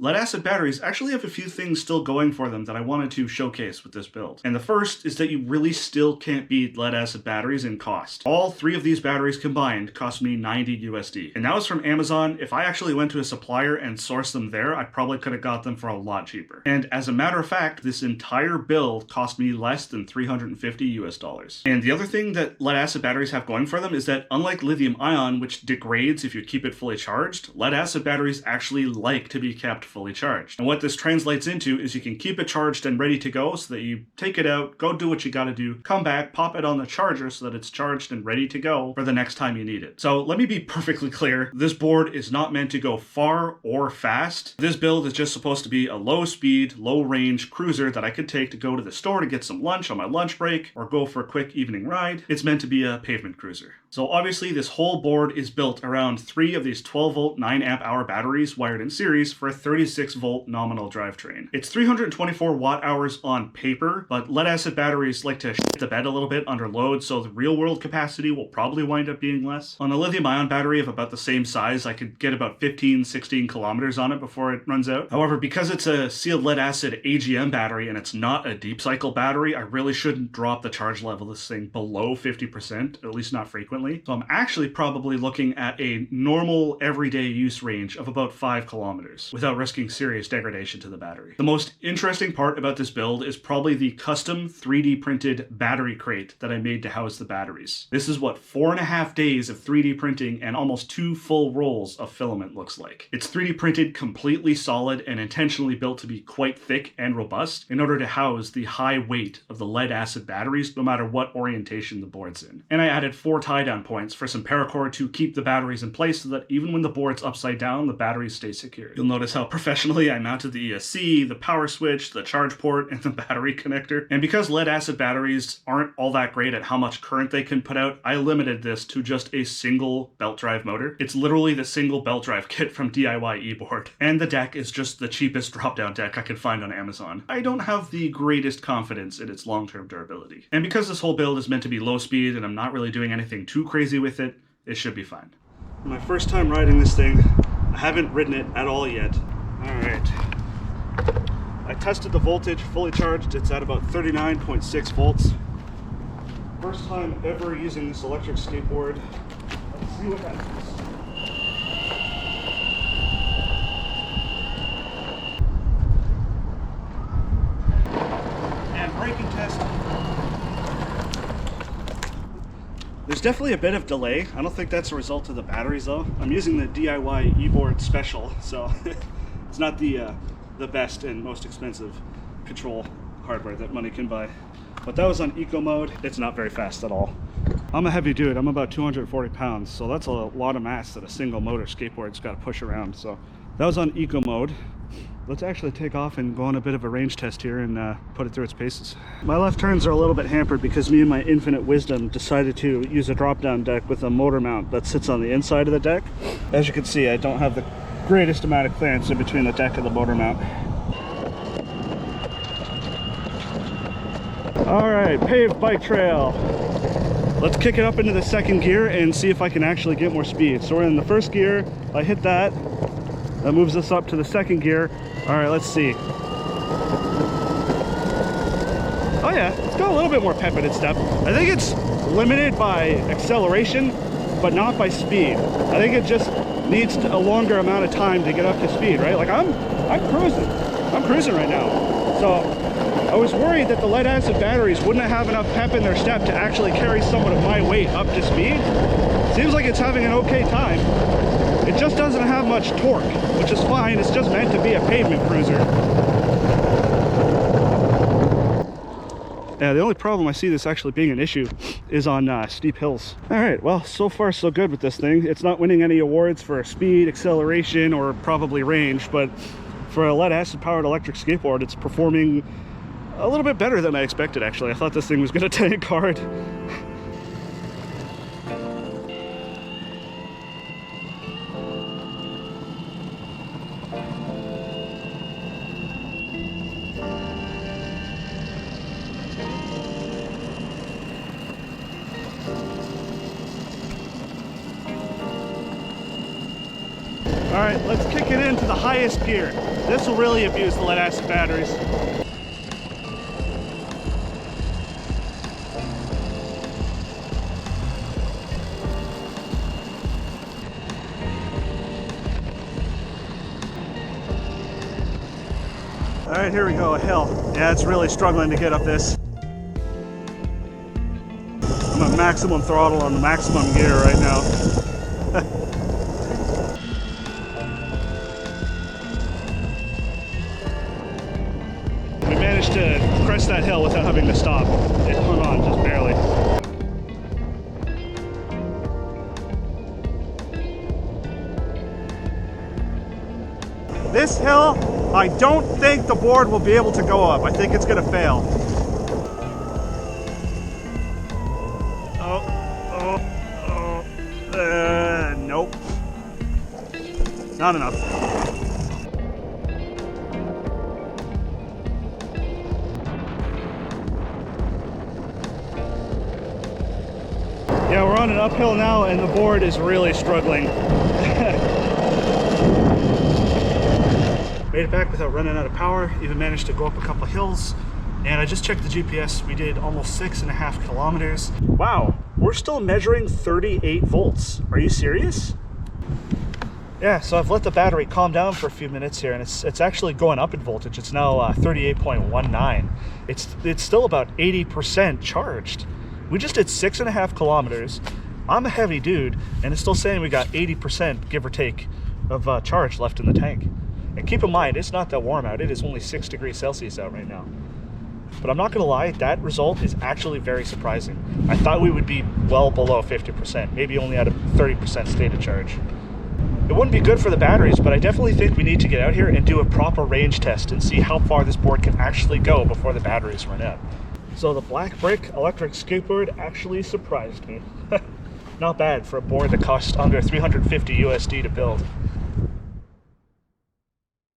Lead acid batteries actually have a few things still going for them that I wanted to showcase with this build. And the first is that you really still can't beat lead acid batteries in cost. All three of these batteries combined cost me 90 USD. And that was from Amazon. If I actually went to a supplier and sourced them there, I probably could have got them for a lot cheaper. And as a matter of fact, this entire build cost me less than 350 US dollars. And the other thing that lead acid batteries have going for them is that unlike lithium ion, which degrades if you keep it fully charged, lead acid batteries actually like to be kept fully charged. And what this translates into is you can keep it charged and ready to go so that you take it out, go do what you gotta do, come back, pop it on the charger so that it's charged and ready to go for the next time you need it. So let me be perfectly clear, this board is not meant to go far or fast. This build is just supposed to be a low speed, low range cruiser that I could take to go to the store to get some lunch on my lunch break or go for a quick evening ride. It's meant to be a pavement cruiser. So obviously this whole board is built around 3 of these 12 volt 9 amp hour batteries wired in series for a 36 volt nominal drivetrain. It's 324 watt hours on paper, but lead acid batteries like to shit the bed a little bit under load, so the real world capacity will probably wind up being less. On a lithium ion battery of about the same size, I could get about 15-16 kilometers on it before it runs out. However, because it's a sealed lead acid AGM battery and it's not a deep cycle battery, I really shouldn't drop the charge level of this thing below 50%, at least not frequently. So I'm actually probably looking at a normal everyday use range of about 5 kilometers without risking serious degradation to the battery. The most interesting part about this build is probably the custom 3D printed battery crate that I made to house the batteries. This is what 4.5 days of 3D printing and almost 2 full rolls of filament looks like. It's 3D printed completely solid and intentionally built to be quite thick and robust in order to house the high weight of the lead acid batteries no matter what orientation the board's in. And I added 4 tie-down points for some paracord to keep the batteries in place so that even when the board's upside down, the batteries stay secure. You'll notice how professionally I mounted the ESC, the power switch, the charge port, and the battery connector. And because lead acid batteries aren't all that great at how much current they can put out, I limited this to just a single belt drive motor. It's literally the single belt drive kit from DIY eBoard. And the deck is just the cheapest drop-down deck I could find on Amazon. I don't have the greatest confidence in its long-term durability. And because this whole build is meant to be low speed and I'm not really doing anything too crazy with it, it should be fine. My first time riding this thing, I haven't ridden it at all yet. Alright. I tested the voltage fully charged, it's at about 39.6 volts. First time ever using this electric skateboard. Let's see what happens. And braking test. There's definitely a bit of delay. I don't think that's a result of the batteries though. I'm using the DIY eBoard Special, so it's not the best and most expensive control hardware that money can buy. But that was on eco mode. It's not very fast at all. I'm a heavy dude. I'm about 240 pounds, so that's a lot of mass that a single motor skateboard's got to push around. So that was on eco mode. Let's actually take off and go on a bit of a range test here and put it through its paces. My left turns are a little bit hampered because me and my infinite wisdom decided to use a drop-down deck with a motor mount that sits on the inside of the deck. As you can see, I don't have the greatest amount of clearance in between the deck and the motor mount. All right, paved bike trail. Let's kick it up into the second gear and see if I can actually get more speed. So we're in the first gear. I hit that. That moves us up to the second gear. All right, let's see. Oh yeah, it's got a little bit more pep in its step. I think it's limited by acceleration, but not by speed. I think it just needs a longer amount of time to get up to speed, right? Like I'm cruising right now. So I was worried that the lead acid batteries wouldn't have enough pep in their step to actually carry someone of my weight up to speed. Seems like it's having an okay time. It just doesn't have much torque, which is fine. It's just meant to be a pavement cruiser. Yeah, the only problem I see this actually being an issue is on steep hills. All right, well, so far so good with this thing. It's not winning any awards for speed, acceleration, or probably range, but for a lead acid powered electric skateboard, it's performing a little bit better than I expected, actually. I thought this thing was gonna tank hard. All right, let's kick it into the highest gear. This will really abuse the lead acid batteries. All right, here we go, a hill. Yeah, it's really struggling to get up this. I'm at maximum throttle on the maximum gear right now. We managed to crest that hill without having to stop. It hung on just barely. This hill, I don't think the board will be able to go up. I think it's gonna fail. Nope. Not enough. Yeah, we're on an uphill now and the board is really struggling. Made it back without running out of power, even managed to go up a couple hills. And I just checked the GPS, we did almost 6.5 kilometers. Wow, we're still measuring 38 volts. Are you serious? Yeah, so I've let the battery calm down for a few minutes here and it's actually going up in voltage. It's now 38.19. It's still about 80% charged. We just did 6.5 kilometers. I'm a heavy dude and it's still saying we got 80%, give or take, of charge left in the tank. And keep in mind, it's not that warm out. It is only 6 degrees Celsius out right now. But I'm not gonna lie, that result is actually very surprising. I thought we would be well below 50%, maybe only at a 30% state of charge. It wouldn't be good for the batteries, but I definitely think we need to get out here and do a proper range test and see how far this board can actually go before the batteries run out. So the black brick electric skateboard actually surprised me. Not bad for a board that cost under 350 USD to build.